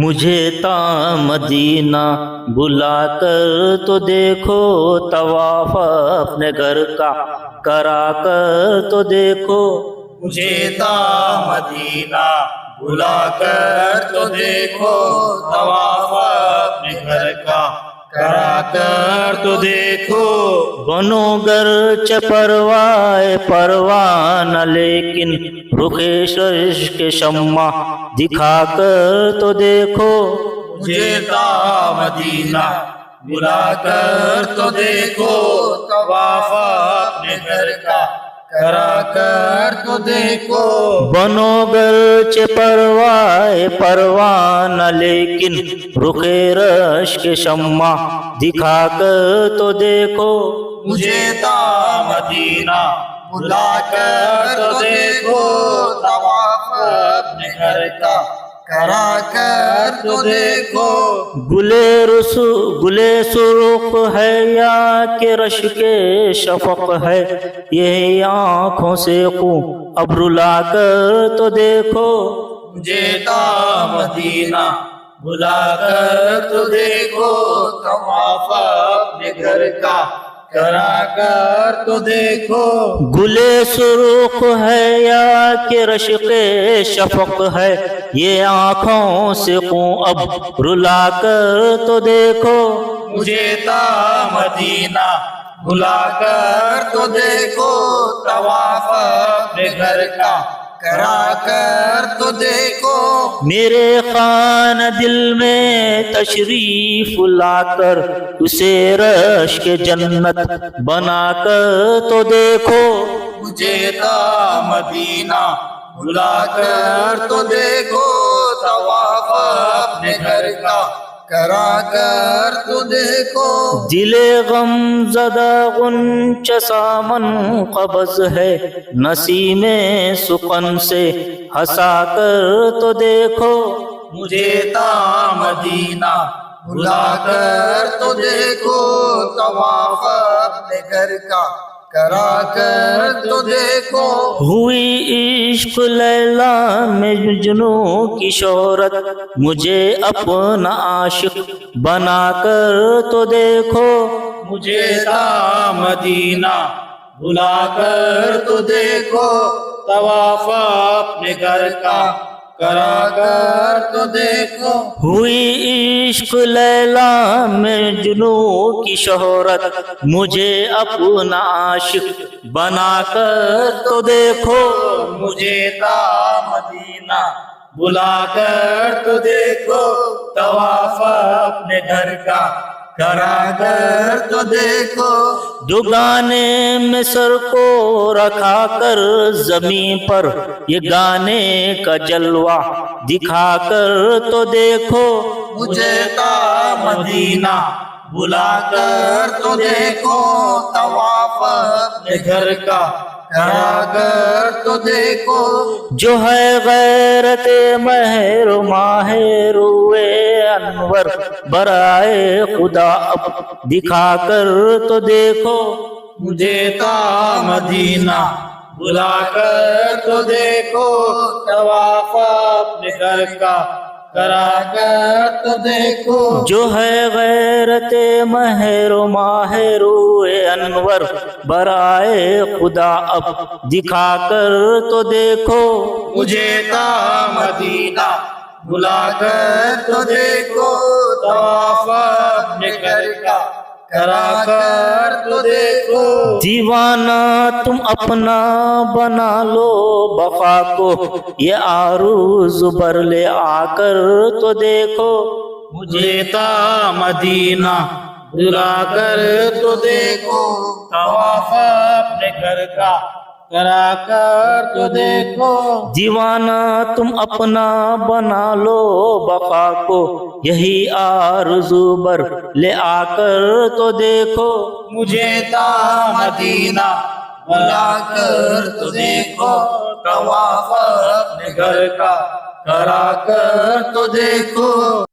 مجھے تا مدینہ بلا کر تو دیکھو، طواف اپنے گھر کا کرا کر تو دیکھو۔ مجھے تا مدینہ بلا کر تو دیکھو، طواف اپنے گھر کا کرا کر تو دیکھو۔ بنو گرچہ پروائے پروانہ، لیکن رخ عشق شمع دکھا کر تو دیکھو۔ مجھے تا مدینہ بلا کر تو دیکھو، طواف اپنے گھر کا کرا کر تو دیکھو۔ بنو گرچہ پروائے پروانہ، لیکن رخ عشق شمع دکھا کر تو دیکھو۔ مجھے تا مدینہ بلا کر تو دیکھو، طواف اپنے گھر کا کرا کر تو دیکھو۔ گلے سرخ ہے یا کہ رشک شفق ہے، یہ آنکھوں سے خوں اب رلا کر تو دیکھو۔ مجھے تا مدینہ بلا کر تو دیکھو، طواف اپنے گھر کا کرا کر تو دیکھو۔ گلے سرخ ہے یا کہ رشک شفق ہے، یہ آنکھوں سے خوں اب رلا کر تو دیکھو۔ مجھے تا مدینہ بلا کر تو دیکھو، طواف اپنے گھر کا کرا کر تو دیکھو۔ میرے خانہ دل میں تشریف لا کر، اسے رشک جنت بنا کر تو دیکھو۔ مجھے تا مدینہ بلا کر تو دیکھو، طواف اپنے گھر کا کرا کر تو دیکھو۔ دل غم زدہ غنچہ سامن قبض ہے، نسیم سخن سے ہنسا کر تو دیکھو۔ مجھے تا مدینہ بلا کر تو دیکھو، طواف اپنے گھر کا کرا کر تو دیکھو۔ ہوئی عشق لیلا میں مجنوں کی شہرت، مجھے اپنا عاشق بنا کر تو دیکھو۔ مجھے تا مدینہ بلا کر تو دیکھو، طواف اپنے گھر کا کرا کر تو دیکھو۔ ہوئی عشق لیلا میں مجنوں کی شہرت، مجھے اپنا عاشق بنا کر تو دیکھو۔ مجھے تا مدینہ بلا کر تو دیکھو، طواف اپنے گھر کا کرا کر تو دیکھو۔ دگانے میں سر کو رکھا کر زمین پر، یہ گانے کا جلوہ دکھا کر تو دیکھو۔ مجھے تا مدینہ بلا کر تو دیکھو، طواف اپنے گھر کا کرا کر تو دیکھو۔ جو ہے غیرت مہر و ماہر روئے انور، برائے خدا اب دکھا کر تو دیکھو۔ مجھے تا مدینہ بلا کر تو دیکھو، طواف اپنے گھر کا کرا کر تو دیکھو۔ جو ہے غیرت مہر و ماہر روئے انور، برائے خدا اب دکھا کر تو دیکھو۔ مجھے تا مدینہ بلا کر تو دیکھو، طواف اپنے گھر کا کرا کر تو دیکھو۔ دیوانہ تم اپنا بنا لو بقا کو، یہ عروض بر لے آ کر تو دیکھو۔ مجھے تا مدینہ بلا کر تو دیکھو، طواف اپنے گھر کا کرا کر تو دیکھو۔ دیوانہ تم اپنا بنا لو بقا کو، یہی آرزو بر لے آ کر تو دیکھو۔ مجھے تا مدینہ بلا کر تو دیکھو، طواف اپنے گھر کا کرا کر تو دیکھو۔